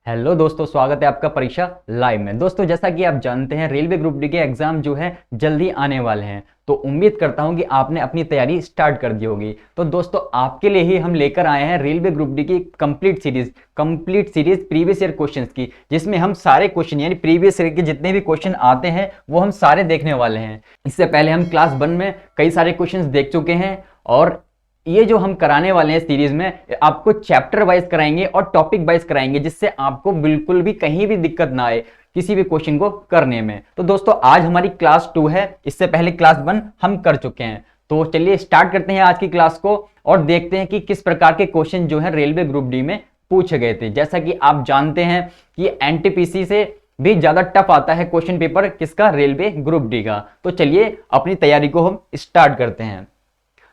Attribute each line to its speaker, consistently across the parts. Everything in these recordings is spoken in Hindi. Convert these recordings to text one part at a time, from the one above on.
Speaker 1: हेलो दोस्तों, स्वागत है आपका परीक्षा लाइव में। दोस्तों, जैसा कि आप जानते हैं रेलवे ग्रुप डी के एग्जाम जो है जल्दी आने वाले हैं, तो उम्मीद करता हूं कि आपने अपनी तैयारी स्टार्ट कर दी होगी। तो दोस्तों, आपके लिए ही हम लेकर आए हैं रेलवे ग्रुप डी की complete series previous year questions की, जिसमें हम सारे क्वेश्चन यानी प्रीवियस ईयर के जितने भी क्वेश्चन आते हैं वो हम सारे देखने वाले हैं। इससे पहले हम क्लास 1 में कई सारे क्वेश्चन देख चुके हैं, और ये जो हम कराने वाले हैं सीरीज में आपको चैप्टर वाइज कराएंगे और टॉपिक वाइज कराएंगे, जिससे आपको बिल्कुल भी कहीं भी दिक्कत ना आए किसी भी क्वेश्चन को करने में। तो दोस्तों, आज हमारी क्लास 2 है, इससे पहले क्लास 1 हम कर चुके हैं। तो चलिए स्टार्ट करते हैं आज की क्लास को और देखते हैं कि किस प्रकार के क्वेश्चन जो है रेलवे ग्रुप डी में पूछे गए थे। जैसा कि आप जानते हैं कि एनटीपीसी से भी ज्यादा टफ आता है क्वेश्चन पेपर किसका, रेलवे ग्रुप डी का। तो चलिए अपनी तैयारी को हम स्टार्ट करते हैं।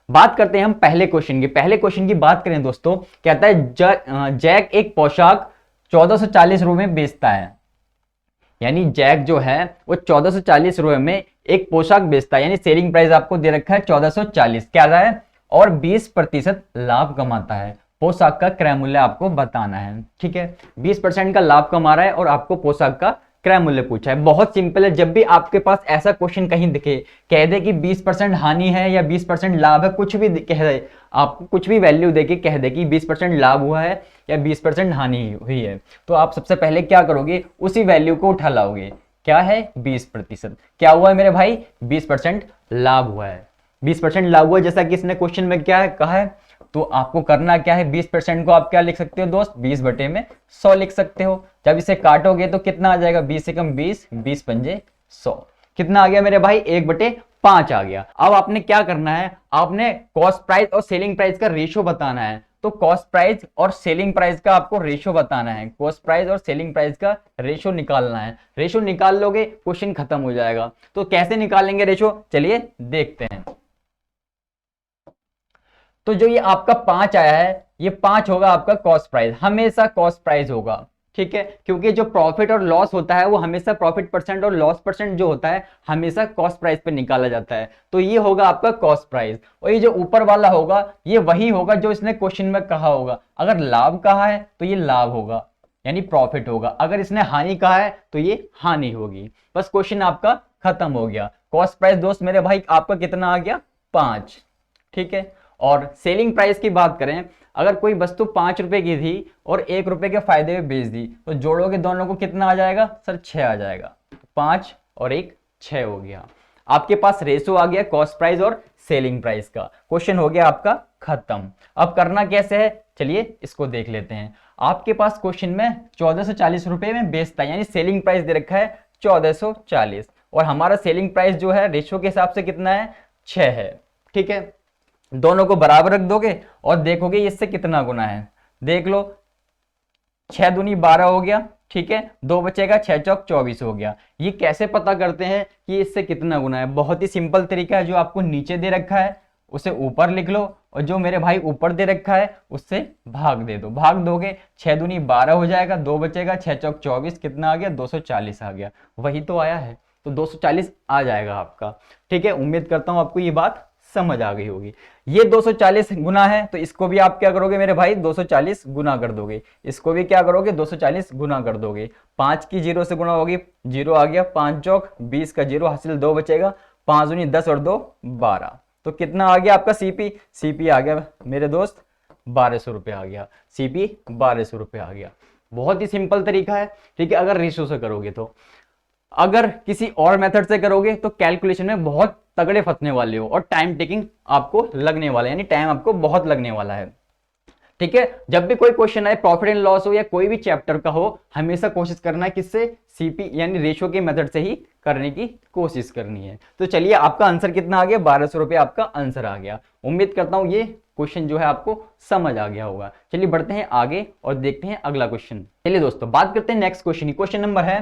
Speaker 1: बात करते हैं हम पहले क्वेश्चन की बात करें दोस्तों, कहता है जैक एक पोशाक 1440 रुपए में बेचता है। यानी जैक जो है वो 1440 रुपए में एक पोशाक बेचता है, यानी सेलिंग प्राइस आपको दे रखा है 1440 क्या रहा है, और 20% लाभ कमाता है। पोशाक का क्रय मूल्य आपको बताना है। ठीक है, 20% का लाभ कमा रहा है और आपको पोशाक का क्रय मूल्य पूछा है। बहुत सिंपल है, जब भी आपके पास ऐसा क्वेश्चन कहीं दिखे, कह दे कि 20% हानि है या 20% लाभ है, कुछ भी कह दे, आपको कुछ भी वैल्यू देके कह दे कि 20% लाभ हुआ है या 20% हानि हुई है, तो आप सबसे पहले क्या करोगे, उसी वैल्यू को उठा लाओगे। क्या है, 20%। क्या हुआ है मेरे भाई, 20% लाभ हुआ है। 20% लाभ हुआ जैसा कि इसने क्वेश्चन में क्या है कहा है, तो आपको करना क्या है, 20% को आप क्या लिख सकते हो दोस्त, 20/100 लिख सकते हो। जब इसे काटोगे तो कितना आ जाएगा, 20 से कम 20, 20 पंजे 100, कितना आ गया मेरे भाई, 1/5 आ गया। अब आपने क्या करना है, आपने कॉस्ट प्राइस और सेलिंग प्राइस का रेशियो बताना है। तो कॉस्ट प्राइस और सेलिंग प्राइस का आपको रेशियो बताना है, कॉस्ट प्राइस और सेलिंग प्राइस का रेशियो निकालना है। रेशियो निकाल लोगे क्वेश्चन खत्म हो जाएगा। तो कैसे निकालेंगे रेशियो, चलिए देखते हैं। तो जो ये आपका 5 आया है, ये 5 होगा आपका कॉस्ट प्राइस, हमेशा कॉस्ट प्राइस होगा। ठीक है, क्योंकि जो प्रॉफिट और लॉस होता है वो हमेशा प्रॉफिट परसेंट और लॉस परसेंट जो होता है हमेशा कॉस्ट प्राइस पे निकाला जाता है। तो ये होगा आपका कॉस्ट प्राइस, और ये जो ऊपर वाला होगा ये वही होगा जो इसने क्वेश्चन में कहा होगा। अगर लाभ कहा है तो ये लाभ होगा, यानी प्रॉफिट होगा। अगर इसने हानि कहा है तो ये हानि होगी। बस क्वेश्चन आपका खत्म हो गया। कॉस्ट प्राइस दोस्त मेरे भाई आपका कितना आ गया, 5। ठीक है, और सेलिंग प्राइस की बात करें, अगर कोई वस्तु 5 रुपए की थी और 1 रुपए के फायदे में बेच दी, तो जोड़ोगे दोनों को कितना आ जाएगा सर, 6 आ जाएगा। 5 और 1 6 हो गया। आपके पास रेशो आ गया कॉस्ट प्राइस और सेलिंग प्राइस का। क्वेश्चन हो गया आपका खत्म। अब करना कैसे है, चलिए इसको देख लेते हैं। आपके पास क्वेश्चन में 1440 रुपए में बेचता है, यानी सेलिंग प्राइस दे रखा है 1440, और हमारा सेलिंग प्राइस जो है रेशो के हिसाब से कितना है, 6 है। ठीक है, दोनों को बराबर रख दोगे और देखोगे इससे कितना गुना है, देख लो। 6 दूनी 12 हो गया। ठीक है, 2 बचेगा, 6 चौक 24 हो गया। ये कैसे पता करते हैं कि इससे कितना गुना है, बहुत ही सिंपल तरीका है। जो आपको नीचे दे रखा है उसे ऊपर लिख लो, और जो मेरे भाई ऊपर दे रखा है उससे भाग दे दो। भाग दोगे 6 दूनी 12 हो जाएगा, 2 बचेगा, 6 चौक 24, कितना आ गया, 240 आ गया। वही तो आया है, तो 240 आ जाएगा आपका। ठीक है, उम्मीद करता हूं आपको ये बात समझ आ गई होगी। ये 240 गुना है, तो इसको भी आप क्या करोगे मेरे भाई, 240 गुना कर दोगे। इसको भी क्या करोगे, 240 गुना कर दोगे। 5 की 0 से गुना होगी, 0 आ गया। 5 चौक 20 का 0 हासिल, 2 बचेगा। 5 दूनी 10 और 2 12, तो कितना आ गया आपका सीपी, सीपी आ गया मेरे दोस्त 1200 रुपये आ गया। सीपी 1200 रुपये आ गया। बहुत ही सिंपल तरीका है। ठीक है, अगर रेशो से करोगे तो। अगर किसी और मेथड से करोगे तो कैलकुलेशन में बहुत तगड़े फंसने वाले हो, और टाइम टेकिंग आपको लगने वाला है, यानी टाइम आपको बहुत लगने वाला है। ठीक है, जब भी कोई क्वेश्चन आए, प्रॉफिट एंड लॉस हो या कोई भी चैप्टर का हो, हमेशा कोशिश करना है किससे, सीपी यानी रेशो के मेथड से ही करने की कोशिश करनी है। तो चलिए, आपका आंसर कितना आ गया, 1200 रुपये आपका आंसर आ गया। उम्मीद करता हूं ये क्वेश्चन जो है आपको समझ आ गया होगा। चलिए बढ़ते हैं आगे और देखते हैं अगला क्वेश्चन। चलिए दोस्तों, बात करते हैं नेक्स्ट क्वेश्चन की। क्वेश्चन नंबर है,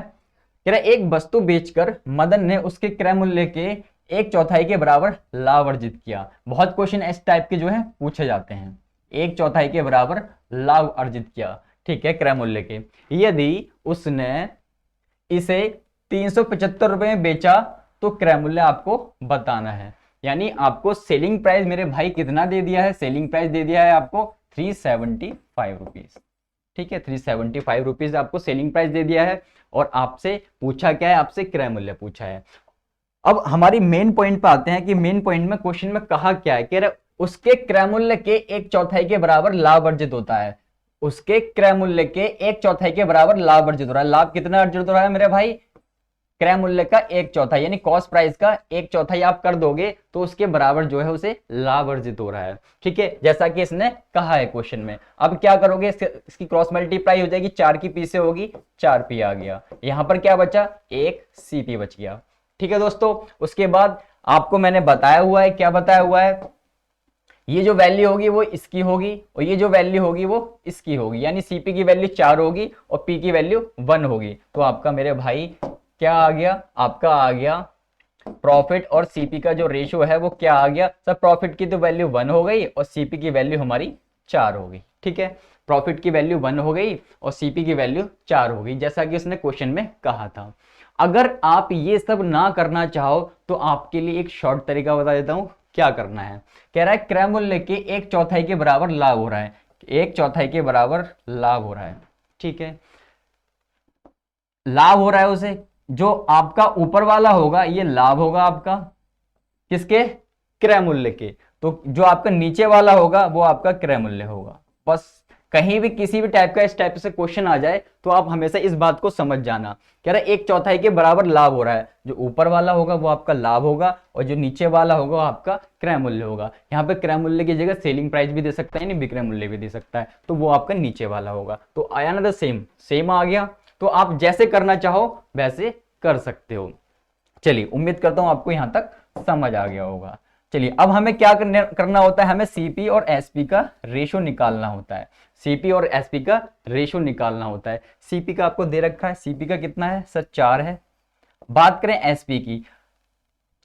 Speaker 1: कह रहा एक वस्तु बेचकर मदन ने उसके क्रय मूल्य के 1/4 के बराबर लाभ अर्जित किया। बहुत क्वेश्चन इस टाइप के जो है पूछे जाते हैं। 1/4 के बराबर लाभ अर्जित किया, ठीक है, क्रय मूल्य के। यदि उसने इसे 375 रुपए में बेचा तो क्रय मूल्य आपको बताना है। यानी आपको सेलिंग प्राइस मेरे भाई कितना दे दिया है, सेलिंग प्राइस दे दिया है आपको 375 रुपीज। ठीक है, 375 रुपीज आपको सेलिंग प्राइस दे दिया है, और आपसे पूछा क्या है, आपसे क्रय मूल्य पूछा है। अब हमारी मेन पॉइंट पे आते हैं कि मेन पॉइंट में क्वेश्चन में कहा क्या है, कह रहे उसके क्रय मूल्य के 1/4 के बराबर लाभ अर्जित होता है। उसके क्रय मूल्य के 1/4 के बराबर लाभ अर्जित हो रहा है। लाभ कितना अर्जित हो रहा है मेरे भाई? क्रय मूल्य का 1/4, यानी कॉस्ट प्राइस का 1/4 आप कर दोगे तो उसके बराबर जो है उसे लाभ अर्जित हो रहा है। ठीक है, जैसा कि इसने कहा है क्वेश्चन में। अब क्या करोगे, इसकी क्रॉस मल्टीप्लाई हो जाएगी, 4 की पी से होगी, 4p आ गया। यहां पर क्या बचा, एक cp बच गया। ठीक है दोस्तों, उसके बाद आपको मैंने बताया हुआ है, क्या बताया हुआ है, ये जो वैल्यू होगी वो इसकी होगी, और ये जो वैल्यू होगी वो इसकी होगी, यानी cp की वैल्यू 4 होगी और p की वैल्यू 1 होगी। तो आपका मेरे भाई क्या आ गया, आपका आ गया प्रॉफिट और सीपी का जो रेशियो है वो क्या आ गया, सर प्रॉफिट की तो वैल्यू 1 हो गई और सीपी की वैल्यू हमारी 4 हो गई। ठीक है, प्रॉफिट की वैल्यू 1 हो गई और सीपी की वैल्यू 4 हो गई, जैसा कि उसने क्वेश्चन में कहा था। अगर आप ये सब ना करना चाहो तो आपके लिए एक शॉर्ट तरीका बता देता हूं क्या करना है। कह रहा है क्रय मूल्य के 1/4 के बराबर लाभ हो रहा है, 1/4 के बराबर लाभ हो रहा है। ठीक है, लाभ हो रहा है उसे, जो आपका ऊपर वाला होगा ये लाभ होगा आपका किसके, क्रय मूल्य के। तो जो आपका नीचे वाला होगा वो आपका क्रय मूल्य होगा। बस कहीं भी किसी भी टाइप का इस टाइप से क्वेश्चन आ जाए तो आप हमेशा इस बात को समझ जाना, कह रहा है 1/4 के बराबर लाभ हो रहा है, जो ऊपर वाला होगा वो आपका लाभ होगा और जो नीचे वाला होगा वो आपका क्रय मूल्य होगा। यहाँ पे क्रय मूल्य की जगह सेलिंग प्राइस भी दे सकता है, यानी विक्रय मूल्य भी दे सकता है, तो वो आपका नीचे वाला होगा। तो आया ना, सेम सेम आ गया। तो आप जैसे करना चाहो वैसे कर सकते हो। चलिए, उम्मीद करता हूं आपको यहां तक समझ आ गया होगा। चलिए, अब हमें क्या करना होता है, हमें सीपी और एसपी का रेशो निकालना होता है। सीपी और एसपी का रेशो निकालना होता है। सीपी का आपको दे रखा है, सीपी का कितना है सर, 4 है। बात करें एसपी की,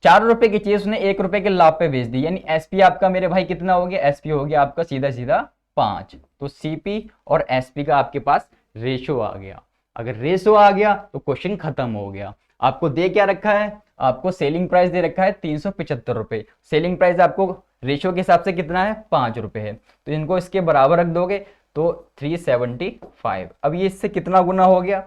Speaker 1: 4 रुपए की चीज उसने 1 रुपए के लाभ पे बेच दी, यानी एसपी आपका मेरे भाई कितना हो गया, एसपी हो गया आपका सीधा सीधा 5। तो सीपी और एसपी का आपके पास रेशो आ गया। अगर रेशो आ गया तो क्वेश्चन खत्म हो गया। आपको दे क्या रखा है, आपको सेलिंग प्राइस दे रखा है 375 रुपए। सेलिंग प्राइस आपको रेशो के हिसाब से कितना है, 5 रुपए है, तो इनको इसके बराबर रख दोगे तो 375। अब ये इससे कितना गुना हो गया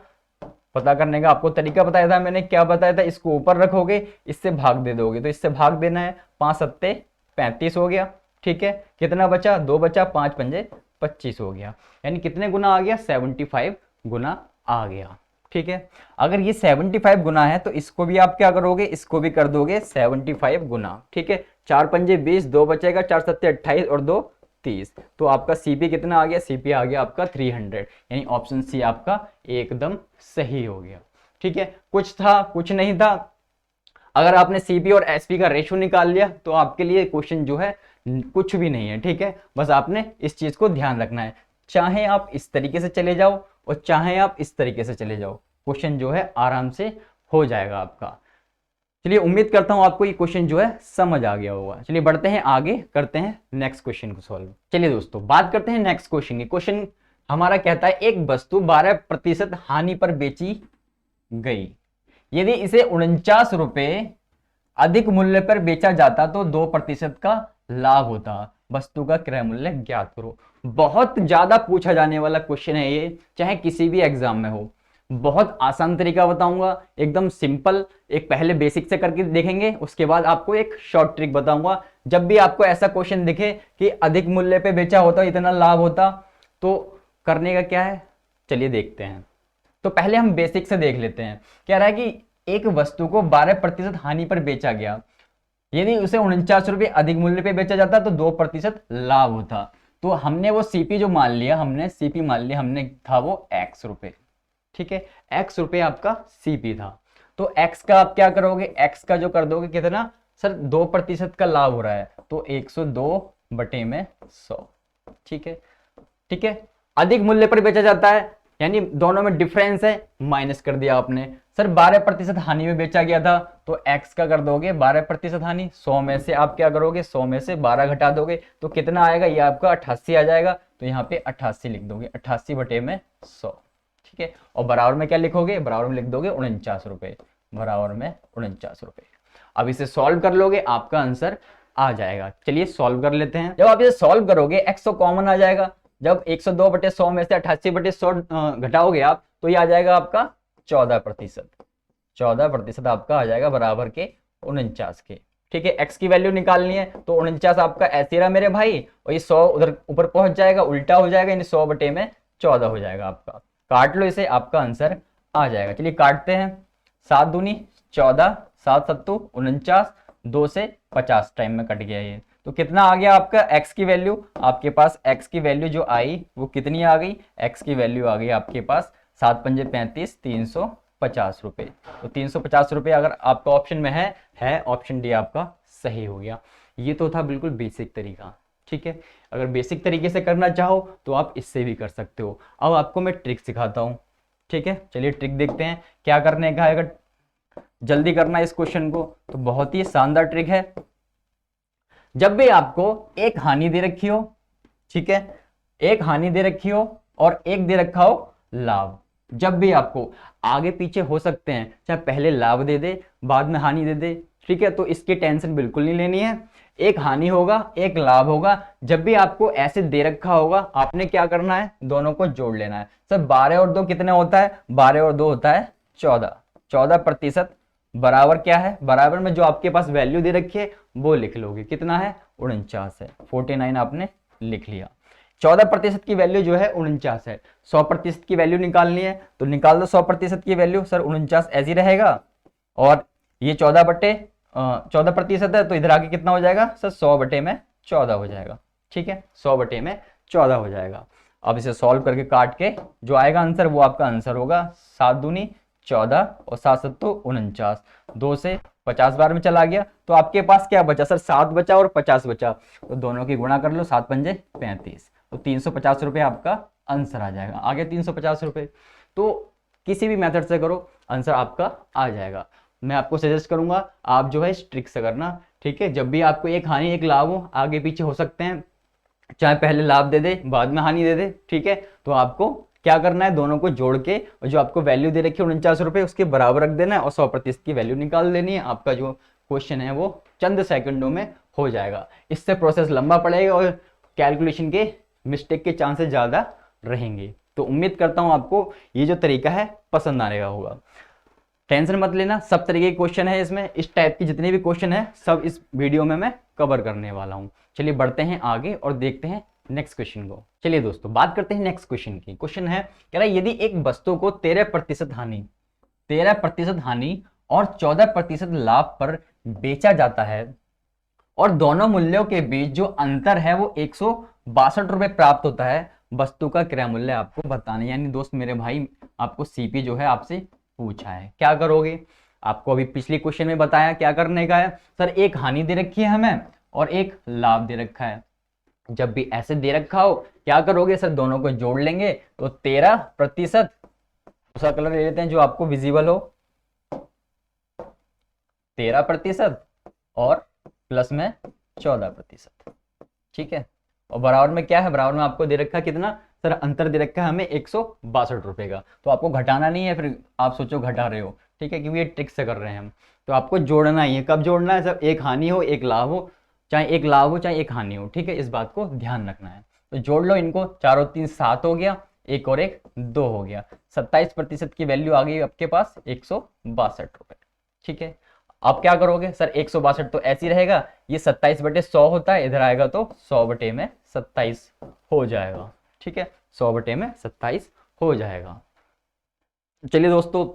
Speaker 1: पता करने का आपको तरीका बताया था मैंने, क्या बताया था, इसको ऊपर रखोगे, इससे भाग दे दोगे, तो इससे भाग देना है, 5 सत्ते 35 हो गया। ठीक है, कितना बचा, 2 बचा, 5 पंजे 25 हो गया, यानी कितने गुना आ गया, 75 गुना आ गया। ठीक है, अगर ये 75 गुना है तो इसको भी आप क्या करोगे, इसको भी कर दोगे 75 गुना। ठीक है, 4 पंजे 20, 2 बचेगा, 4 सत्ते 28 और 2 30, तो आपका सीपी कितना आ गया, सीपी आ गया आपका 300, यानी ऑप्शन सी आपका एकदम सही हो गया। ठीक है, कुछ था कुछ नहीं था। अगर आपने सीपी और एसपी का रेशो निकाल लिया तो आपके लिए क्वेश्चन जो है कुछ भी नहीं है। ठीक है, बस आपने इस चीज को ध्यान रखना है, चाहे आप इस तरीके से चले जाओ और चाहे आप इस तरीके से चले जाओ, क्वेश्चन जो है आराम से हो जाएगा आपका। चलिए, उम्मीद करता हूं आपको ये क्वेश्चन जो है समझ आ गया होगा। चलिए बढ़ते हैं आगे, करते हैं नेक्स्ट क्वेश्चन को सॉल्व। चलिए दोस्तों, बात करते हैं नेक्स्ट क्वेश्चन की। क्वेश्चन हमारा कहता है एक वस्तु 12% हानि पर बेची गई, यदि इसे 49 रुपए अधिक मूल्य पर बेचा जाता तो 2% का लाभ होता, वस्तु का क्रय मूल्य ज्ञात करो। बहुत ज्यादा पूछा जाने वाला क्वेश्चन है ये, चाहे किसी भी एग्जाम में हो। बहुत आसान तरीका बताऊंगा, एकदम सिंपल। एक पहले बेसिक से करके देखेंगे, उसके बाद आपको एक शॉर्ट ट्रिक बताऊंगा। जब भी आपको ऐसा क्वेश्चन दिखे कि अधिक मूल्य पे बेचा होता इतना लाभ होता, तो करने का क्या है, चलिए देखते हैं। तो पहले हम बेसिक से देख लेते हैं। कह रहा है कि एक वस्तु को 12% हानि पर बेचा गया, यदि उसे 49 रुपए अधिक मूल्य पे बेचा जाता तो 2% लाभ होता। तो हमने वो सीपी जो मान लिया, हमने सीपी मान लिया, हमने था वो x रुपए। ठीक है, x रुपए आपका सीपी था, तो x का आप क्या करोगे, x का जो कर दोगे कितना सर, 2% का लाभ हो रहा है तो 102/100। ठीक है, ठीक है, अधिक मूल्य पर बेचा जाता है, यानी दोनों में डिफरेंस है, माइनस कर दिया आपने। सर 12% हानि में बेचा गया था तो x का कर दोगे 12% हानि, 100 में से आप क्या करोगे, 100 में से 12 घटा दोगे तो कितना आएगा, ये आपका 88 आ जाएगा, तो यहाँ पे 88 लिख दोगे, 88/100। ठीक है, और बराबर में क्या लिखोगे, बराबर में लिख दोगे 49 रुपए, बराबर में 49 रुपए। अब इसे सॉल्व कर लोगे, आपका आंसर आ जाएगा। चलिए सॉल्व कर लेते हैं। जब आप इसे सॉल्व करोगे x तो कॉमन आ जाएगा, जब 102/100 में से 88/100 घटाओगे आप, तो ये आ जाएगा आपका 14%। 14% आपका आ जाएगा बराबर के 49 के। ठीक है, x की वैल्यू निकालनी है तो 49 आपका ऐसे रहा मेरे भाई, और ये 100 उधर ऊपर पहुंच जाएगा, उल्टा हो जाएगा, यानी 100/14 हो जाएगा आपका। काट लो इसे, आपका आंसर आ जाएगा। चलिए काटते हैं। 7 दूनी 14, 7 सत्तू 49, 2 से 50 टाइम में कट गया ये। तो कितना आ गया आपका x की वैल्यू? आपके पास x की वैल्यू जो आई वो कितनी आ गई? x की वैल्यू आ गई आपके पास 7 पंजे 35, 350 रुपये। तो 350 रुपये अगर आपका ऑप्शन में है ऑप्शन डी आपका सही हो गया। ये तो था बिल्कुल बेसिक तरीका। ठीक है, अगर बेसिक तरीके से करना चाहो तो आप इससे भी कर सकते हो। अब आपको मैं ट्रिक सिखाता हूँ। ठीक है, चलिए ट्रिक देखते हैं क्या करने का है। अगर जल्दी करना है इस क्वेश्चन को तो बहुत ही शानदार ट्रिक है। जब भी आपको एक हानि दे रखी हो, ठीक है, एक हानि दे रखी हो और एक दे रखा हो लाभ, जब भी आपको आगे पीछे हो सकते हैं, चाहे पहले लाभ दे दे बाद में हानि दे दे, ठीक है, तो इसकी टेंशन बिल्कुल नहीं लेनी है। एक हानि होगा एक लाभ होगा, जब भी आपको ऐसे दे रखा होगा आपने क्या करना है, दोनों को जोड़ लेना है। सर 12 और 2 कितने होता है? 12 और 2 होता है 14। 14% बराबर क्या है? बराबर में जो आपके पास वैल्यू दे रखी है वो लिख लोगे, कितना है? 49 है। 49 आपने लिख लिया। 14% की वैल्यू जो है 49 है। 100% की वैल्यू निकालनी है तो निकाल दो 100% की वैल्यू। सर 49 ऐसे ही रहेगा, और ये 14% है तो इधर आके कितना हो जाएगा? सर 100/14 हो जाएगा। ठीक है, 100/14 हो जाएगा। अब इसे सॉल्व करके काट के जो आएगा आंसर वो आपका आंसर होगा 7 दूनी 14 और 7 सत्तू 49। 2 से 50 बार में चला गया तो आपके पास क्या बचा? सर 7 बचा और 50 बचा, तो दोनों की गुणा कर लो, 7 पंजे 35, तो 350 रुपये आपका आंसर आ जाएगा। आ गया 350 रुपये। तो किसी भी मेथड से करो आंसर आपका आ जाएगा। मैं आपको सजेस्ट करूंगा आप जो है इस ट्रिक से करना। ठीक है, जब भी आपको एक हानि एक लाभ हो, आगे पीछे हो सकते हैं, चाहे पहले लाभ दे दे बाद में हानि दे दे, ठीक है, तो आपको क्या करना है, दोनों को जोड़ के और जो आपको वैल्यू दे रखी है 49 रुपये उसके बराबर रख देना है और 100% की वैल्यू निकाल लेनी है। आपका जो क्वेश्चन है वो चंद सेकंडों में हो जाएगा। इससे प्रोसेस लंबा पड़ेगा और कैलकुलेशन के मिस्टेक के चांसेस ज़्यादा रहेंगे। तो उम्मीद करता हूँ आपको ये जो तरीका है पसंद आने का होगा। टेंशन मत लेना, सब तरीके के क्वेश्चन है इसमें, इस टाइप की जितने भी क्वेश्चन है सब इस वीडियो में मैं कवर करने वाला हूँ। चलिए बढ़ते हैं आगे और देखते हैं नेक्स्ट क्वेश्चन को। चलिए दोस्तों बात करते हैं नेक्स्ट क्वेश्चन की। क्वेश्चन है कह रहा है यदि एक वस्तु को 13% हानि और 14% लाभ पर बेचा जाता है और दोनों मूल्यों के बीच जो अंतर है वो 162 रुपये प्राप्त होता है, वस्तु का क्रय मूल्य आपको बताना। यानी दोस्त मेरे भाई आपको सीपी जो है आपसे पूछा है, क्या करोगे? आपको अभी पिछले क्वेश्चन में बताया क्या करने का है। सर एक हानि दे रखी है हमें और एक लाभ दे रखा है, जब भी ऐसे दे रखा हो क्या करोगे? सर दोनों को जोड़ लेंगे तो 13%, दूसरा कलर ले लेते हैं जो आपको विजिबल हो, 13% और प्लस में 14%। ठीक है, और बराबर में क्या है? बराबर में आपको दे रखा है कितना? सर अंतर दे रखा है हमें 162 रुपये का, तो आपको घटाना नहीं है, फिर आप सोचो घटा रहे हो, ठीक है, क्योंकि ये ट्रिक से कर रहे हैं हम। तो आपको जोड़ना ही है। कब जोड़ना है? सर एक हानि हो एक लाभ हो, चाहे एक लाभ हो चाहे एक हानि हो, ठीक है, इस बात को ध्यान रखना है। तो जोड़ लो इनको, 4 और 3 7 हो गया, एक और एक 2 हो गया, 27% की वैल्यू आ गई आपके पास 162 रुपये। ठीक है, अब क्या करोगे? सर 162 तो ऐसे ही रहेगा, ये 27/100 होता है, इधर आएगा तो 100/27 हो जाएगा। ठीक है, 100/27 हो जाएगा। चलिए दोस्तों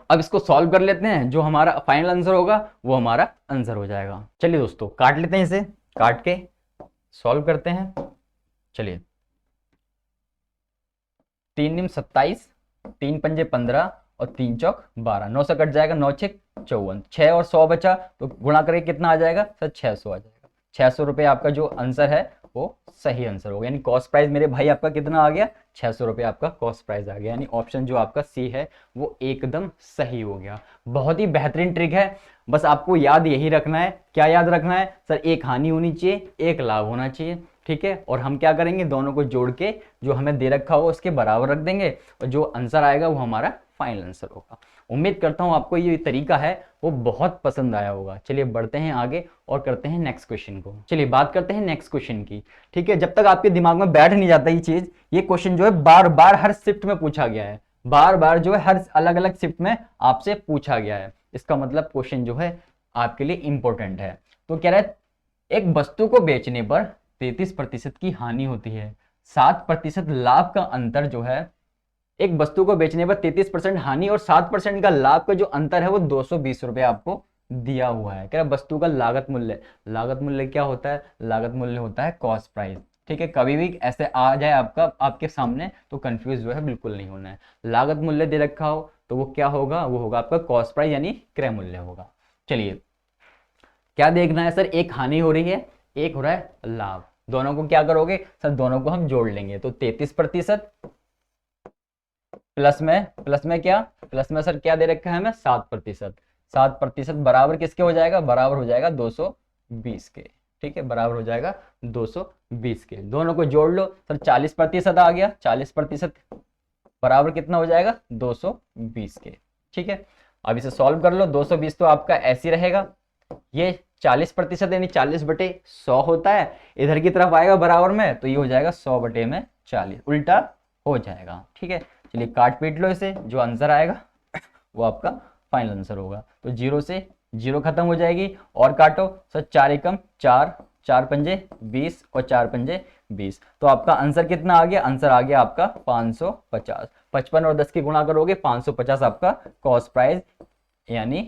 Speaker 1: अब इसको सॉल्व कर लेते हैं, जो हमारा फाइनल आंसर होगा वो हमारा आंसर हो जाएगा। चलिए दोस्तों काट लेते हैं, इसे काट के सॉल्व करते हैं। चलिए 3 निम 27, 3 पंजे 15 और 3 चौक 12, 9 से कट जाएगा, 9 6 54, 6 और 100 बचा तो गुणा करके कितना आ जाएगा? सर 600 आ जाएगा। 600 रुपये आपका जो आंसर है वो सही आंसर होगा। यानी कॉस्ट प्राइस मेरे भाई आपका कितना आ गया? 600 रुपये आपका कॉस्ट प्राइस आ गया। यानी ऑप्शन जो आपका सी है वो एकदम सही हो गया। बहुत ही बेहतरीन ट्रिक है, बस आपको याद यही रखना है। क्या याद रखना है? सर एक हानि होनी चाहिए एक लाभ होना चाहिए, ठीक है, और हम क्या करेंगे, दोनों को जोड़ के जो हमें दे रखा हो उसके बराबर रख देंगे और जो आंसर आएगा वो हमारा फाइनल आंसर होगा। उम्मीद करता हूं आपको ये तरीका है वो बहुत पसंद आया होगा। चलिए बढ़ते हैं आगे और करते हैं नेक्स्ट क्वेश्चन को। चलिए बात करते हैं नेक्स्ट क्वेश्चन की। ठीक है, जब तक आपके दिमाग में बैठ नहीं जाता ये चीज, ये क्वेश्चन जो है बार बार हर शिफ्ट में पूछा गया है, बार बार जो है हर अलग अलग शिफ्ट में आपसे पूछा गया है। इसका मतलब क्वेश्चन जो है आपके लिए इंपॉर्टेंट है। तो कह रहा है एक वस्तु को बेचने पर 33% की हानि होती है, 7% लाभ का अंतर जो है, एक वस्तु को बेचने पर 33% हानि और 7% का लाभ का जो अंतर है वो 220 रुपए आपको दिया हुआ है। कह रहा वस्तु का लागत मूल्य, लागत मूल्य क्या होता है? लागत मूल्य होता है कॉस्ट प्राइस। ठीक है, कभी भी ऐसे आ जाए आपका आपके सामने तो कंफ्यूज जो है बिल्कुल नहीं होना है। लागत मूल्य दे रखा हो तो वो क्या होगा? वो होगा आपका कॉस्ट प्राइस यानी क्रय मूल्य होगा। चलिए क्या देखना है सर? एक हानि हो रही है, एक हो रहा है लाभ, दोनों को क्या करोगे सर? दोनों को हम जोड़ लेंगे। तो 33% प्लस में क्या? प्लस में सर क्या दे रखा है हमें? 7%। 7% बराबर किसके हो जाएगा? बराबर हो जाएगा 220 के। ठीक है, बराबर हो जाएगा 220 के। दोनों को जोड़ लो सर, 40% आ गया। 40% बराबर कितना हो जाएगा? 220 के। ठीक है, अब इसे सॉल्व कर लो। 220 तो आपका ऐसे रहेगा, ये 40% यानी 40/100 होता है, इधर की तरफ आएगा बराबर में तो ये हो जाएगा 100/40, उल्टा हो जाएगा। ठीक है, चलिए काट पीट लो इसे, जो आंसर आएगा वो आपका फाइनल आंसर होगा। तो 0 से 0 खत्म हो जाएगी और काटो सर, 4 एकम 4, 4 पंजे 20 और 4 पंजे 20। तो आपका आंसर कितना आ गया? आंसर आ गया आपका 550। 55 और 10 की गुणा करोगे 550 आपका कॉस्ट प्राइस, यानी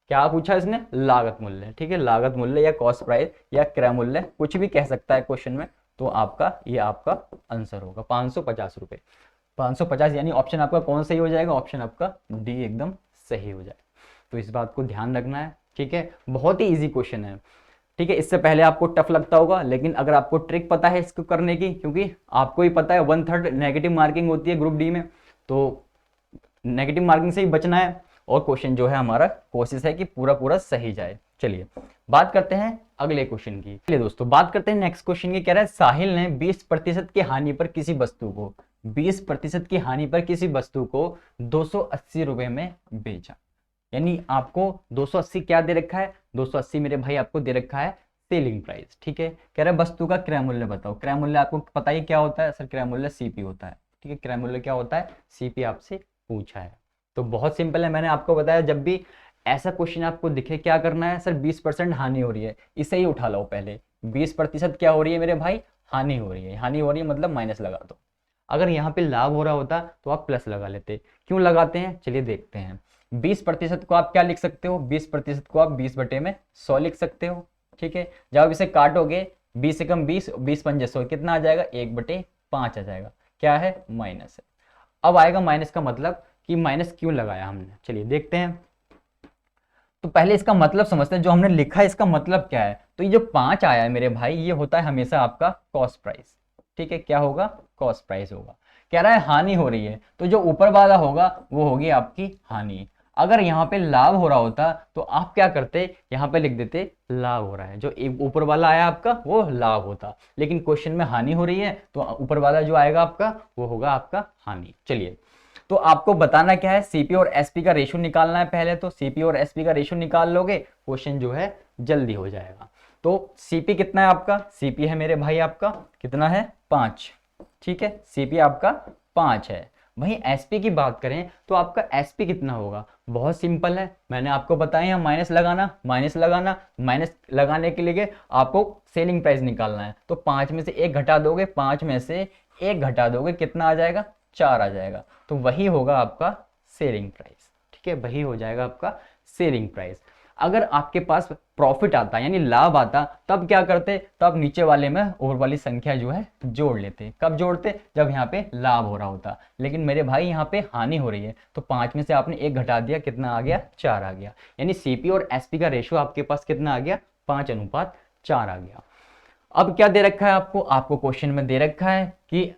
Speaker 1: क्या पूछा इसने? लागत मूल्य। ठीक है, लागत मूल्य या कॉस्ट प्राइस या क्रय मूल्य कुछ भी कह सकता है क्वेश्चन में। तो आपका ये आपका आंसर होगा 550 रुपए। 550 यानी ऑप्शन आपका कौन सही हो जाएगा? ऑप्शन आपका डी एकदम सही हो जाएगा। तो इस बात को ध्यान रखना है। ठीक है, बहुत ही इजी क्वेश्चन है। ठीक है, इससे पहले आपको टफ लगता होगा, लेकिन अगर आपको ट्रिक पता है इसको करने की, क्योंकि आपको ही पता है 1/3 नेगेटिव मार्किंग होती है ग्रुप डी में, तो नेगेटिव मार्किंग से ही बचना है और क्वेश्चन जो है हमारा कोशिश है कि पूरा पूरा सही जाए। चलिए बात करते हैं अगले क्वेश्चन की। चलिए दोस्तों बात करते हैं नेक्स्ट क्वेश्चन की। कह रहा है साहिल ने 20% की हानि पर किसी वस्तु को 20% की हानि पर किसी वस्तु को 280 रुपए में बेचा। यानी आपको 280 क्या दे रखा है? 280 मेरे भाई आपको दे रखा है सेलिंग प्राइस। ठीक है, कह रहा है वस्तु का क्रय मूल्य बताओ। क्रय मूल्य आपको पता ही क्या होता है सर? क्रय मूल्य सीपी होता है। ठीक है, क्रय मूल्य क्या होता है? सीपी आपसे पूछा है। तो बहुत सिंपल है, मैंने आपको बताया जब भी ऐसा क्वेश्चन आपको दिखे क्या करना है सर? 20% हानि हो रही है, इसे ही उठा लो पहले। 20% क्या हो रही है मेरे भाई? हानि हो रही है। हानि हो रही है मतलब माइनस लगा दो। अगर यहाँ पे लाभ हो रहा होता तो आप प्लस लगा लेते। क्यों लगाते हैं चलिए देखते हैं। 20% को आप क्या लिख सकते हो? 20% को आप 20/100 लिख सकते हो। ठीक है, जब आप इसे काटोगे 20 एकम 20, 20 पंजे 100, कितना आ जाएगा? 1/5 आ जाएगा। क्या है? माइनस है। अब आएगा माइनस का मतलब कि माइनस क्यों लगाया हमने, चलिए देखते हैं। तो पहले इसका मतलब समझते हैं, जो हमने लिखा है इसका मतलब क्या है। तो ये जो 5 आया है मेरे भाई, ये होता है हमेशा आपका कॉस्ट प्राइस। ठीक है, क्या होगा? कॉस्ट प्राइस होगा। कह रहा है हानि हो रही है, तो जो ऊपर वाला होगा वो होगी आपकी हानि। अगर यहाँ पे लाभ हो रहा होता तो आप क्या करते? यहाँ पे लिख देते लाभ हो रहा है। जो ऊपर वाला आया आपका वो लाभ होता, लेकिन क्वेश्चन में हानि हो रही है तो ऊपर वाला जो आएगा आपका वो होगा आपका हानि। चलिए तो आपको बताना क्या है? सीपी और एसपी का रेशियो निकालना है पहले। तो सीपी और एसपी का रेशियो निकाल लोगे, क्वेश्चन जो है जल्दी हो जाएगा। तो सीपी कितना है आपका? सीपी है मेरे भाई आपका कितना है? 5। ठीक है, सीपी आपका 5 है। वहीं एसपी की बात करें तो आपका एसपी कितना होगा? बहुत सिंपल है, मैंने आपको बताया माइनस लगाना। माइनस लगाने के लिए आपको सेलिंग प्राइस निकालना है। तो 5 में से 1 घटा दोगे, 5 में से 1 घटा दोगे, कितना आ जाएगा? 4 आ जाएगा। तो वही होगा आपका सेलिंग प्राइस। ठीक है, वही हो जाएगा आपका सेलिंग प्राइस। अगर आपके पास प्रॉफिट आता यानी लाभ आता तब क्या करते? तब नीचे वाले में ऊपर वाली संख्या जो है जोड़ लेते। कब जोड़ते? जब यहाँ पे लाभ हो रहा होता। लेकिन मेरे भाई यहाँ पे हानि हो रही है, तो 5 में से आपने 1 घटा दिया, कितना आ गया? 4 आ गया। यानी सीपी और एसपी का रेशियो आपके पास कितना आ गया? 5:4 आ गया। अब क्या दे रखा है आपको? आपको क्वेश्चन में दे रखा है कि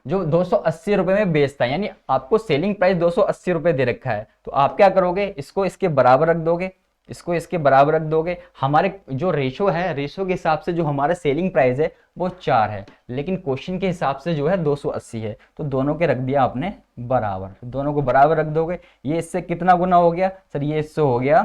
Speaker 1: जो 280 रुपए में बेचता है, यानी आपको सेलिंग प्राइस 280 रुपए दे रखा है। तो आप क्या करोगे? इसको इसके बराबर रख दोगे। इसको इसके बराबर रख दोगे। हमारे जो रेशो है, रेशो के हिसाब से जो हमारा सेलिंग प्राइस है वो 4 है, लेकिन क्वेश्चन के हिसाब से जो है 280 है, तो दोनों के रख दिया आपने बराबर, दोनों को बराबर रख दोगे। ये इससे कितना गुना हो गया सर, ये इससे हो गया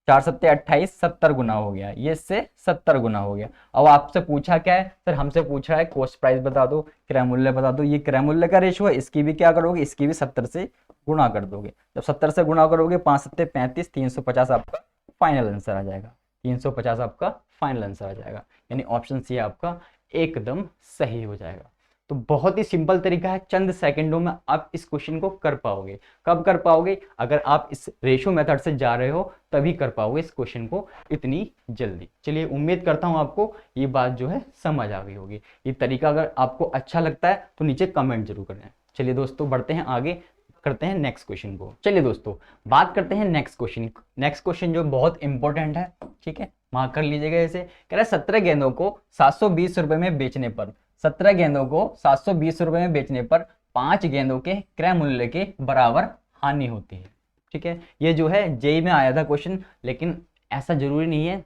Speaker 1: 4 सत्ते 28, 70 गुना हो गया, ये इससे 70 गुना हो गया। अब आपसे पूछा क्या है सर, हमसे पूछा है कॉस्ट प्राइस बता दो, क्रय मूल्य बता दो। ये क्रय मूल्य का रेशो है, इसकी भी क्या करोगे, इसकी भी 70 से गुणा कर दोगे। जब 70 से गुणा करोगे 5 सत्ते 35, 350 आपका फाइनल आंसर आ जाएगा। 350 आपका फाइनल आंसर आ जाएगा, यानी ऑप्शन सी आपका एकदम सही हो जाएगा। तो बहुत ही सिंपल तरीका है, चंद सेकंडों में आप इस क्वेश्चन को कर पाओगे। कब कर पाओगे, अगर आप इस रेशो मेथड से जा रहे हो तभी कर पाओगे इस क्वेश्चन को इतनी जल्दी। चलिए, उम्मीद करता हूं आपको ये बात जो है समझ आ गई होगी। ये तरीका अगर आपको अच्छा लगता है तो नीचे कमेंट जरूर करें। चलिए दोस्तों, बढ़ते हैं आगे, करते हैं नेक्स्ट क्वेश्चन को। चलिए दोस्तों, बात करते हैं नेक्स्ट क्वेश्चन। नेक्स्ट क्वेश्चन जो बहुत इंपॉर्टेंट है, ठीक है, मार्क कर लीजिएगा इसे। कह रहा है 17 गेंदों को 720 रुपए में बेचने पर, 17 गेंदों को 720 रुपए में बेचने पर 5 गेंदों के क्रय मूल्य के बराबर हानि होती है। ठीक है, ये जो है जेई में आया था क्वेश्चन, लेकिन ऐसा जरूरी नहीं है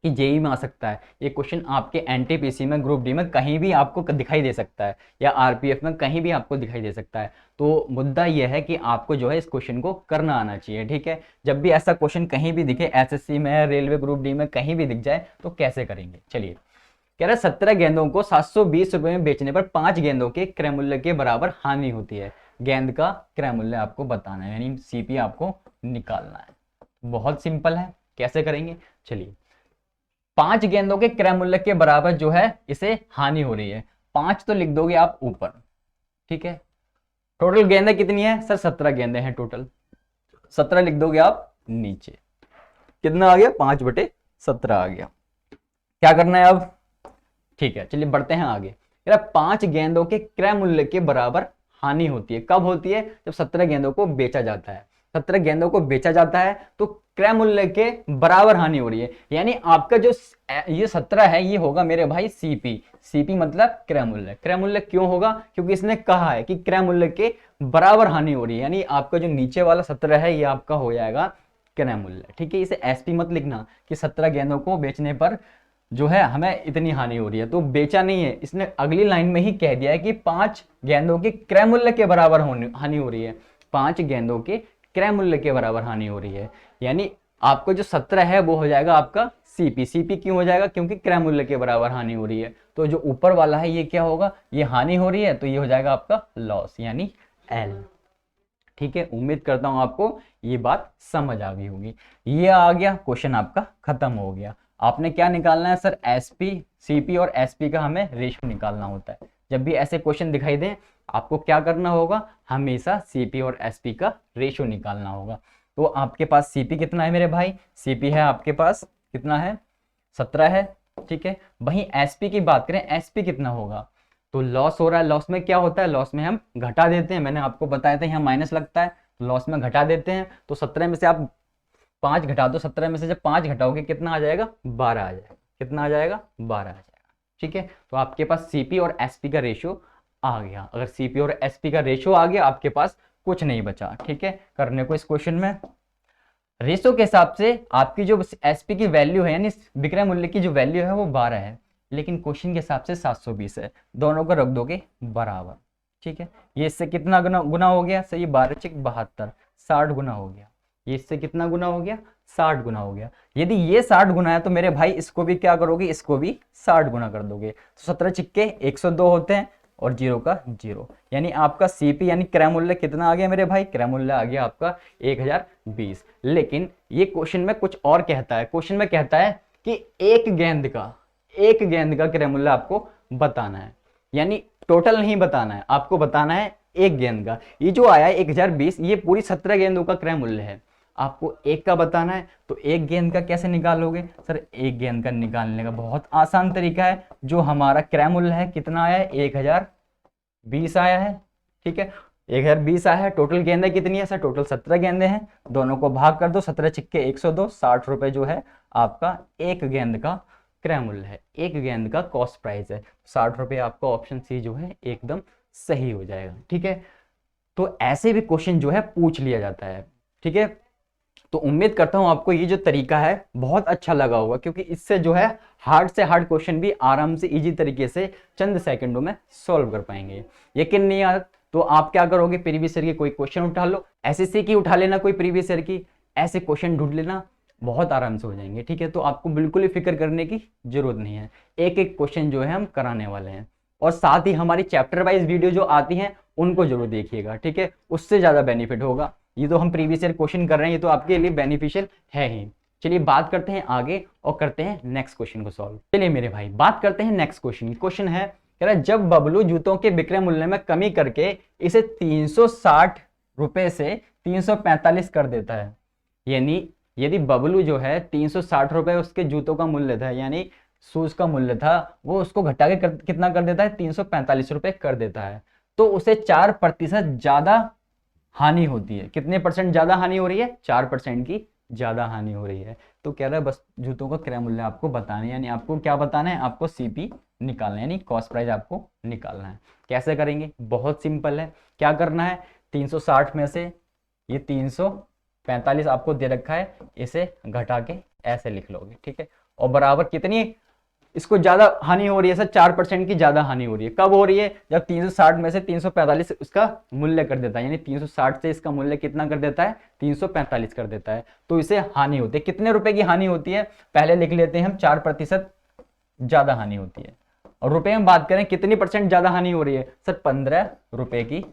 Speaker 1: कि जेई में आ सकता है। ये क्वेश्चन आपके एनटीपीसी में, ग्रुप डी में कहीं भी आपको दिखाई दे सकता है, या आरपीएफ में कहीं भी आपको दिखाई दे सकता है। तो मुद्दा यह है कि आपको जो है इस क्वेश्चन को करना आना चाहिए। ठीक है, जब भी ऐसा क्वेश्चन कहीं भी दिखे, एसएससी में, रेलवे ग्रुप डी में कहीं भी दिख जाए तो कैसे करेंगे। चलिए, कह रहा है 17 गेंदों को 720 रुपए में बेचने पर 5 गेंदों के क्रय मूल्य के बराबर हानि होती है। गेंद का क्रय मूल्य आपको बताना है, यानी सीपी आपको निकालना है। बहुत सिंपल है, कैसे करेंगे। चलिए, 5 गेंदों के क्रय मूल्य के बराबर जो है इसे हानि हो रही है, 5 तो लिख दोगे आप ऊपर। ठीक है, टोटल गेंदें कितनी है सर, 17 गेंदें हैं टोटल, 17 लिख दोगे आप नीचे। कितना आ गया, 5/17 आ गया। क्या करना है अब, ठीक है, चलिए बढ़ते हैं आगे। 5 गेंदों के क्रय मूल्य के बराबर हानि होती है। कब होती है, जब 17 गेंदों को बेचा जाता है। 17 गेंदों को बेचा जाता है तो क्रय मूल्य के बराबर हानि हो रही है, यानी आपका जो ये 17 है ये होगा मेरे भाई सीपी। सीपी मतलब क्रय मूल्य। क्रय मूल्य क्यों होगा, क्योंकि इसने कहा है कि क्रय मूल्य के बराबर हानि हो रही है, यानी आपका जो नीचे वाला 17 है ये आपका हो जाएगा क्रय मूल्य। ठीक है, इसे एसपी मत लिखना कि 17 गेंदों को बेचने पर जो है हमें इतनी हानि हो रही है, तो बेचा नहीं है, इसने अगली लाइन में ही कह दिया है कि 5 गेंदों के क्रय मूल्य के बराबर हानि हो रही है। 5 गेंदों के क्रय मूल्य के बराबर हानि हो रही है, यानी आपको जो 17 है वो हो जाएगा आपका सीपी। सीपी क्यों हो जाएगा, क्योंकि क्रय मूल्य के बराबर हानि हो रही है। तो जो ऊपर वाला है ये क्या होगा, ये हानि हो रही है, तो ये हो जाएगा आपका लॉस, यानी एल। ठीक है, उम्मीद करता हूं आपको ये बात समझ आ गई होगी। ये आ गया, क्वेश्चन आपका खत्म हो गया। आपने क्या निकालना है सर, एसपी, सीपी और एसपी का हमें रेशियो निकालना होता है। जब भी ऐसे क्वेश्चन दिखाई दें आपको क्या करना होगा, हमेशा सीपी और एसपी का रेशियो निकालना होगा। तो आपके पास सीपी कितना है मेरे भाई, सीपी है आपके पास कितना है, 17 है। ठीक है, वहीं एसपी की बात करें, एसपी कितना होगा, तो लॉस हो रहा है। लॉस में क्या होता है, लॉस में हम घटा देते हैं, मैंने आपको बताया था यहाँ माइनस लगता है, तो लॉस में घटा देते हैं। तो 17 में से आप 5 घटा दो, 17 में से जब 5 घटाओगे कितना आ जाएगा, 12 आ जाएगा। कितना आ जाएगा, 12 आ जाएगा। ठीक है, तो आपके पास सीपी और एसपी का रेशियो आ गया। अगर सीपी और एसपी का रेशियो आ गया, आपके पास कुछ नहीं बचा। ठीक है, करने को इस क्वेश्चन में रेशियो के हिसाब से आपकी जो एसपी की वैल्यू है, यानी विक्रय मूल्य की जो वैल्यू है वो 12 है, लेकिन क्वेश्चन के हिसाब से 720 है। दोनों को रख दोगे बराबर। ठीक है, ये इससे कितना गुना हो गया सर, ये 12 × 72, 60 गुना हो गया। ये इससे कितना गुना हो गया, 60 गुना हो गया। यदि ये 60 गुना है तो मेरे भाई इसको भी क्या करोगे, इसको भी 60 गुना कर दोगे। तो 17 × 102 होते हैं और 0 का 0, यानी आपका सीपी यानी क्रय मूल्य कितना आ गया मेरे भाई, क्रय मूल्य आ गया आपका 1020। लेकिन ये क्वेश्चन में कुछ और कहता है। क्वेश्चन में कहता है कि एक गेंद का क्रय मूल्य आपको बताना है, यानी टोटल नहीं बताना है, आपको बताना है एक गेंद का। ये जो आया है 1020, ये पूरी 17 गेंदों का क्रय मूल्य है, आपको एक का बताना है। तो एक गेंद का कैसे निकालोगे सर, एक गेंद का निकालने का बहुत आसान तरीका है। जो हमारा क्रय मूल्य है कितना आया है, 1020 आया है। ठीक है, 1020 आया है। टोटल गेंदें कितनी है सर, टोटल 17 गेंदें हैं। दोनों को भाग कर दो, 17 × 102, 60 रुपए जो है आपका एक गेंद का क्रय मूल्य है, एक गेंद का कॉस्ट प्राइस है। 60 रुपए आपका ऑप्शन सी जो है एकदम सही हो जाएगा। ठीक है, तो ऐसे भी क्वेश्चन जो है पूछ लिया जाता है। ठीक है, तो उम्मीद करता हूं आपको ये जो तरीका है बहुत अच्छा लगा होगा, क्योंकि इससे जो है हार्ड से हार्ड क्वेश्चन भी आराम से इजी तरीके से चंद सेकंडों में सॉल्व कर पाएंगे। यकीन नहीं यार तो आप क्या करोगे, प्रीवियस ईयर की कोई क्वेश्चन उठा लो, एसएससी की उठा लेना, कोई प्रीवियस ईयर की, ऐसे क्वेश्चन ढूंढ लेना, बहुत आराम से हो जाएंगे। ठीक है, तो आपको बिल्कुल ही फिक्र करने की जरूरत नहीं है, एक एक क्वेश्चन जो है हम कराने वाले हैं। और साथ ही हमारी चैप्टर वाइज वीडियो जो आती हैं उनको जरूर देखिएगा। ठीक है, उससे ज्यादा बेनिफिट होगा। ये तो हम प्रीवियस ईयर क्वेश्चन कर रहे हैं, ये तो आपके लिए बेनिफिशियल है ही। चलिए बात करते हैं आगे और करते हैं नेक्स्ट क्वेश्चन को सॉल्व। चलिए मेरे भाई बात करते हैं नेक्स्ट क्वेश्चन। क्वेश्चन है कह रहा है जब बबलू जूतों के विक्रय मूल्य में कमी करके इसे 360 रुपए से 345 कर देता है, यानी यदि बबलू जो है 360 रुपए उसके जूतों का मूल्य था, यानी शूज का मूल्य था, वो उसको घटा के कितना कर देता है, 345 रुपए कर देता है, तो उसे 4% ज्यादा हानि होती है। कितने परसेंट ज्यादा हानि हो रही है, 4% की ज्यादा हानि हो रही है। तो कह रहा है बस जूतों का क्रय मूल्य आपको बताना है, यानी आपको क्या बताना है, आपको सीपी निकालना है, यानी कॉस्ट प्राइस आपको निकालना है। कैसे करेंगे, बहुत सिंपल है। क्या करना है, 360 में से ये 345 आपको दे रखा है, इसे घटा के ऐसे लिख लोगे। ठीक है, और बराबर कितनी इसको ज्यादा हानि हो रही है सर, 4% की ज्यादा हानि हो रही है। कब हो रही है, जब 360 में से 345 उसका मूल्य कर देता है, यानी 360 से इसका मूल्य कितना कर देता है, 345 कर देता है, तो इसे हानि होती है। कितने रुपए की हानि होती है, पहले लिख लेते हैं हम, 4% ज्यादा हानि होती है। और रुपए में बात करें कितनी परसेंट ज्यादा हानि हो रही है सर, 15 रुपए की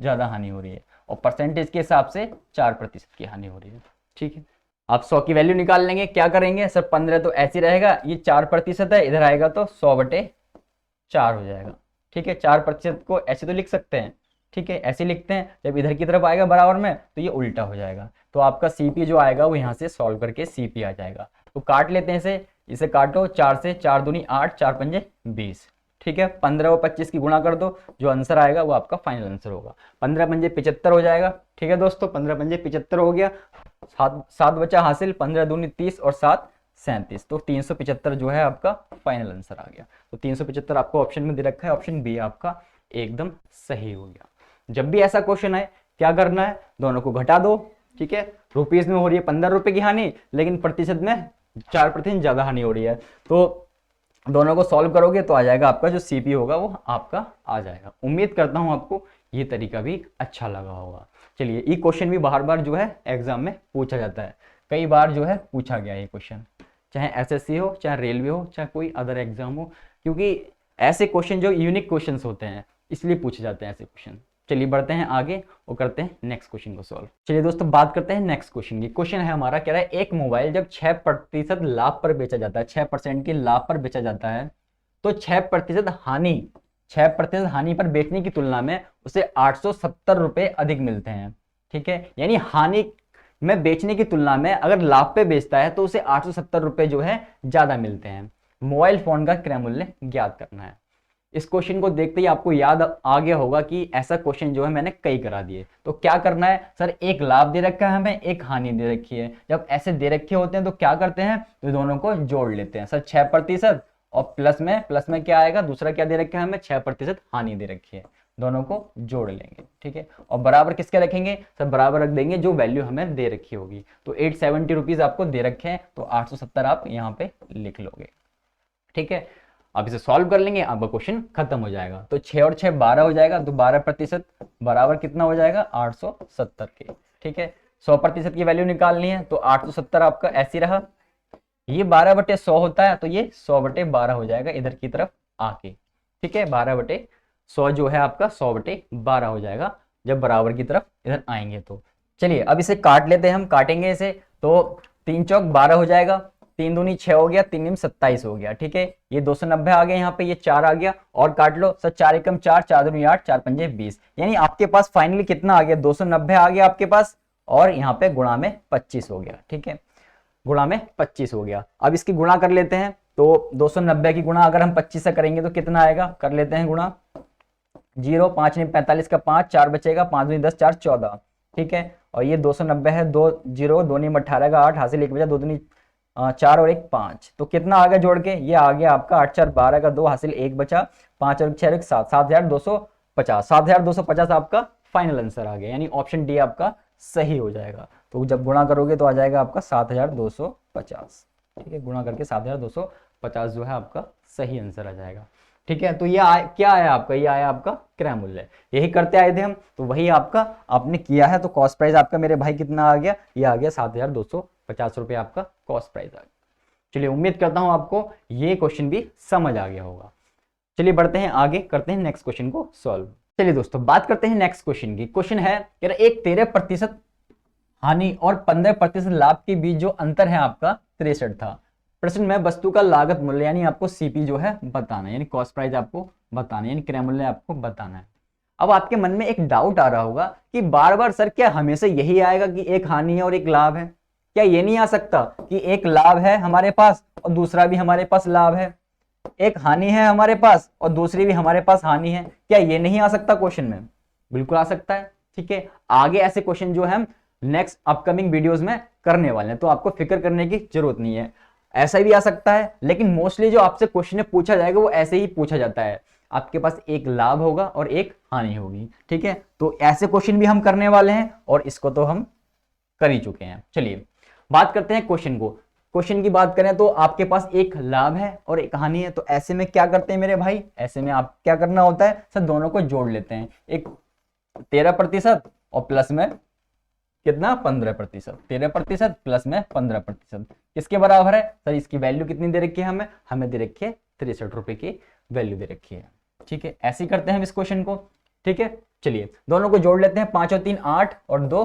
Speaker 1: ज्यादा हानि हो रही है, और परसेंटेज के हिसाब से 4% की हानि हो रही है। ठीक है, आप 100 की वैल्यू निकाल लेंगे, क्या करेंगे सर, 15 तो ऐसे रहेगा, ये 4% है, इधर आएगा तो 100/4 हो जाएगा। ठीक है, 4% को ऐसे तो लिख सकते हैं। ठीक है, ऐसे लिखते हैं, जब इधर की तरफ आएगा बराबर में तो ये उल्टा हो जाएगा, तो आपका सीपी जो आएगा वो यहाँ से सॉल्व करके सीपी आ जाएगा। तो काट लेते हैं इसे काटो, 4 से 4 दूनी 8, 4 पंजे 20। ठीक है, 15 और 25 की गुणा कर दो, जो आंसर आएगा वो आपका फाइनल आंसर होगा। 15 पंजे 75 हो जाएगा। ठीक है दोस्तों, 15 पंजे 75 हो गया, 7 बचा हासिल, 15 दूनी 30 और 7 37, तो 375 जो है आपका फाइनल आंसर आ गया। तो 375 आपको ऑप्शन में दे रखा है, ऑप्शन बी आपका एकदम सही हो गया। जब भी ऐसा क्वेश्चन है क्या करना है, दोनों को घटा दो। ठीक है, रुपीज में हो रही है 15 रुपए की हानि, लेकिन प्रतिशत में 4% ज्यादा हानि हो रही है, तो दोनों को सॉल्व करोगे तो आ जाएगा आपका जो सीपी होगा वो आपका आ जाएगा। उम्मीद करता हूं आपको ये तरीका भी अच्छा लगा होगा। चलिए, ये क्वेश्चन भी बार बार जो है एग्जाम में पूछा जाता है, कई बार जो है पूछा गया ये क्वेश्चन, चाहे एसएससी हो, चाहे रेलवे हो, चाहे कोई अदर एग्जाम हो, क्योंकि ऐसे क्वेश्चन जो यूनिक क्वेश्चन होते हैं इसलिए पूछे जाते हैं ऐसे क्वेश्चन। चलिए बढ़ते हैं आगे और करते हैं नेक्स्ट क्वेश्चन को सॉल्व। चलिए दोस्तों बात करते हैं नेक्स्ट क्वेश्चन की। क्वेश्चन है हमारा, कह रहा है एक मोबाइल जब 6% लाभ पर बेचा जाता है, 6% के लाभ पर बेचा जाता है, तो 6% हानि पर बेचने की तुलना में उसे 870 रुपए अधिक मिलते हैं। ठीक है, यानी हानि में बेचने की तुलना में अगर लाभ पे बेचता है तो उसे 870 रुपए जो है ज्यादा मिलते हैं। मोबाइल फोन का क्रय मूल्य ज्ञात करना है। इस क्वेश्चन को देखते ही आपको याद आ गया होगा कि ऐसा क्वेश्चन जो है मैंने कई करा दिए। तो क्या करना है सर, एक लाभ दे रखा है हमें, एक हानि दे रखी है। जब ऐसे दे रखे होते हैं तो क्या करते हैं, तो दोनों को जोड़ लेते हैं। सर 6% और प्लस में क्या आएगा, दूसरा क्या दे रखा है हमें, 6% हानि दे रखी है, दोनों को जोड़ लेंगे। ठीक है, और बराबर किसके रखेंगे सर, बराबर रख देंगे जो वैल्यू हमें दे रखी होगी। तो 870 रुपीज आपको दे रखे हैं, तो 870 आप यहाँ पे लिख लोगे। ठीक है, अब इसे सॉल्व कर लेंगे, आपका क्वेश्चन खत्म हो जाएगा। तो 6 और 6 12 हो जाएगा, तो 12% बराबर कितना हो जाएगा, 870 के। ठीक है, 100% की वैल्यू निकालनी है, तो 870 आपका ऐसी रहा, ये 12/100 होता है, तो ये 100/12 हो जाएगा इधर की तरफ आके। ठीक है, 12/100 जो है आपका 100/12 हो जाएगा जब बराबर की तरफ इधर आएंगे तो। चलिए अब इसे काट लेते हैं, हम काटेंगे इसे, तो 3 चौक 12 हो जाएगा, 3 दूनी 6 हो गया, 3 27 हो गया। ठीक है, ये 290 आ गया, यहाँ पे ये 4 आ गया, और काट लो सर, 4 एकम 4, 4 दूनी 8, 4 पंजे 20, यानी आपके पास फाइनली कितना आ गया, 290 आ गया आपके पास, और यहाँ पे गुणा में 25 हो गया। ठीक है, गुणा में 25 हो गया। अब इसकी गुणा कर लेते हैं, तो 290 की गुणा अगर हम 25 से करेंगे तो कितना आएगा, कर लेते हैं गुणा, 0 5 नहीं 45 का 5, 4 बचेगा, 5 दूनी 10, 4 14। ठीक है, और ये 290 है, 2 0 2 नहीं 18 का 8, हासिल 1 बचा, 2 दूनी 4 और 1 5, तो कितना आ गया जोड़ के, ये आ गया आपका 8 4 12 का 2, हासिल 1 बचा, 5 और 6 7, 7250, 7250 आपका फाइनल आंसर आ गया, यानी ऑप्शन डी आपका सही हो जाएगा। तो जब गुणा करोगे तो आ जाएगा आपका 7250। ठीक है, गुणा करके 7250 जो है आपका सही आंसर आ जाएगा। ठीक है, तो ये क्या आया आपका, ये आया आपका क्रय मूल्य। यही करते आए थे हम, तो वही आपका आपने किया है। तो कॉस्ट प्राइस आपका मेरे भाई कितना आ गया, ये आ गया 7250 रुपये आपका कॉस्ट प्राइस आ गया। चलिए, उम्मीद करता हूं आपको ये क्वेश्चन भी समझ आ गया होगा। चलिए बढ़ते हैं आगे, करते हैं नेक्स्ट क्वेश्चन को सॉल्व। चलिए दोस्तों, बात करते हैं नेक्स्ट क्वेश्चन की। क्वेश्चन है कि एक 13% हानि और 15% लाभ के बीच जो अंतर है आपका 63 था। प्रश्न में वस्तु का लागत मूल्य यानी आपको सीपी जो है बताना है, यानी कॉस्ट प्राइस आपको बताना है, यानी क्रय मूल्य आपको बताना है। अब आपके मन में एक डाउट आ रहा होगा कि बार बार सर क्या हमेशा यही आएगा कि एक हानि है और एक लाभ है? क्या ये नहीं आ सकता कि एक लाभ है हमारे पास और दूसरा भी हमारे पास लाभ है, एक हानि है हमारे पास और दूसरी भी हमारे पास हानि है? क्या ये नहीं आ सकता क्वेश्चन में? बिल्कुल आ सकता है। ठीक है, आगे ऐसे क्वेश्चन जो है नेक्स्ट अपकमिंग वीडियोस में करने वाले हैं, तो आपको फिक्र करने की जरूरत नहीं है। ऐसा भी आ सकता है, लेकिन मोस्टली जो आपसे क्वेश्चन पूछा जाएगा वो ऐसे ही पूछा जाता है, आपके पास एक लाभ होगा और एक हानि होगी। ठीक है, तो ऐसे क्वेश्चन भी हम करने वाले हैं और इसको तो हम कर ही चुके हैं। चलिए बात करते हैं क्वेश्चन को। क्वेश्चन की बात करें तो आपके पास एक लाभ है और एक हानि है, तो ऐसे में क्या करते हैं मेरे भाई, ऐसे में आप क्या करना होता है सर, दोनों को जोड़ लेते हैं। एक 13% और प्लस में कितना 15%, 13% प्लस में 15% किसके बराबर है सर? इसकी वैल्यू कितनी दे रखी है हमें दे रखी है 63 रुपए की वैल्यू दे रखी है। ठीक है, ऐसे ही करते हैं हम इस क्वेश्चन को। ठीक है, चलिए दोनों को जोड़ लेते हैं। 5 और 3 8 और 2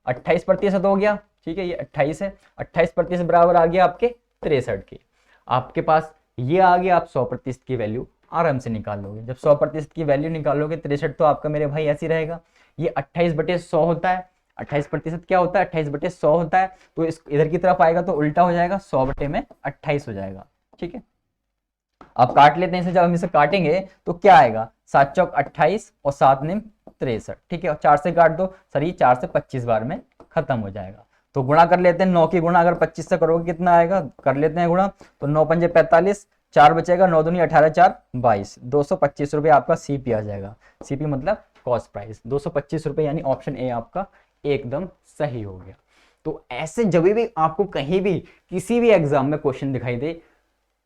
Speaker 1: 28% हो गया। ठीक है, ये 28 है, 28% बराबर आ गया आपके 63 की। आपके पास ये आ गया, आप 100% की वैल्यू आराम से निकाल लोगे। जब 100% की वैल्यू निकालोगे 63 तो आपका मेरे भाई ऐसे रहेगा, ये 28/100 होता है। 28% क्या होता है, 28/100 होता है। तो इस इधर की तरफ आएगा तो उल्टा हो जाएगा, 100/28 हो जाएगा। ठीक है, आप काट लेते हैं इसे। जब हम इसे काटेंगे तो क्या आएगा, 7 चौक 28 और 7 निम 63। ठीक है, और 4 से काट दो सर, ये 4 से 25 बार में खत्म हो जाएगा। तो गुणा कर लेते हैं, 9 की गुणा अगर 25 से करोगे कितना आएगा, कर लेते हैं गुणा। तो 9 पंजे 45, 4 बचेगा, 9 दूनी 18, 4 22, 225 रुपये आपका सीपी आ जाएगा। सीपी मतलब कॉस्ट प्राइस 225 रुपये, यानी ऑप्शन ए आपका एकदम सही हो गया। तो ऐसे जब भी आपको कहीं भी किसी भी एग्जाम में क्वेश्चन दिखाई दे,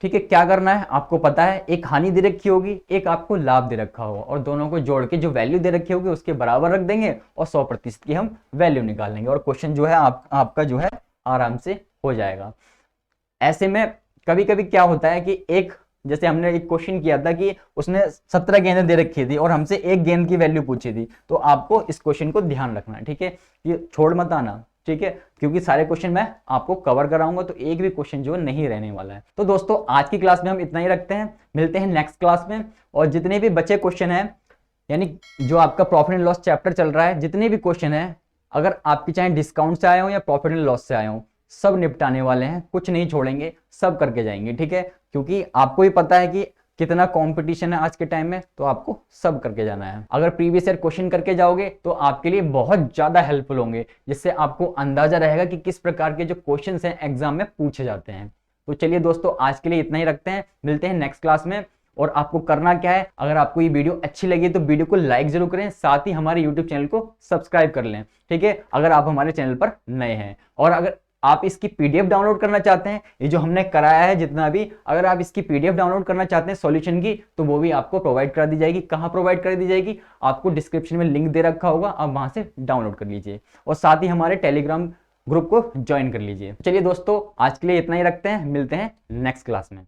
Speaker 1: ठीक है, क्या करना है आपको पता है, एक हानि दे रखी होगी, एक आपको लाभ दे रखा होगा, और दोनों को जोड़ के जो वैल्यू दे रखी होगी उसके बराबर रख देंगे और 100% की हम वैल्यू निकाल लेंगे और क्वेश्चन जो है आपका जो है आराम से हो जाएगा। ऐसे में कभी कभी क्या होता है कि एक, जैसे हमने एक क्वेश्चन किया था कि उसने 17 गेंदें दे रखी थी और हमसे एक गेंद की वैल्यू पूछी थी, तो आपको इस क्वेश्चन को ध्यान रखना है। ठीक है, ये छोड़ मत आना। ठीक है, क्योंकि सारे क्वेश्चन मैं आपको कवर कराऊंगा, तो एक भी क्वेश्चन जो नहीं रहने वाला है। तो दोस्तों आज की क्लास में हम इतना ही रखते हैं, मिलते हैं नेक्स्ट क्लास में। और जितने भी बचे क्वेश्चन हैं, यानी जो आपका प्रॉफिट एंड लॉस चैप्टर चल रहा है, जितने भी क्वेश्चन हैं, अगर आपकी चाहे डिस्काउंट से आए हो या प्रॉफिट एंड लॉस से आए हो, सब निपटाने वाले हैं, कुछ नहीं छोड़ेंगे, सब करके जाएंगे। ठीक है, क्योंकि आपको ही पता है कि कितना कंपटीशन है आज के टाइम में, तो आपको सब करके जाना है। अगर प्रीवियस ईयर क्वेश्चन करके जाओगे तो आपके लिए बहुत ज्यादा हेल्पफुल होंगे, जिससे आपको अंदाजा रहेगा कि किस प्रकार के जो क्वेश्चंस हैं एग्जाम में पूछे जाते हैं। तो चलिए दोस्तों आज के लिए इतना ही रखते हैं, मिलते हैं नेक्स्ट क्लास में। और आपको करना क्या है, अगर आपको ये वीडियो अच्छी लगी तो वीडियो को लाइक जरूर करें, साथ ही हमारे यूट्यूब चैनल को सब्सक्राइब कर लें। ठीक है, अगर आप हमारे चैनल पर नए हैं, और अगर आप इसकी पीडीएफ डाउनलोड करना चाहते हैं, ये जो हमने कराया है जितना भी, अगर आप इसकी पीडीएफ डाउनलोड करना चाहते हैं सॉल्यूशन की, तो वो भी आपको प्रोवाइड करा दी जाएगी। कहाँ प्रोवाइड कर दी जाएगी, आपको डिस्क्रिप्शन में लिंक दे रखा होगा, आप वहां से डाउनलोड कर लीजिए और साथ ही हमारे टेलीग्राम ग्रुप को ज्वाइन कर लीजिए। चलिए दोस्तों आज के लिए इतना ही रखते हैं, मिलते हैं नेक्स्ट क्लास में।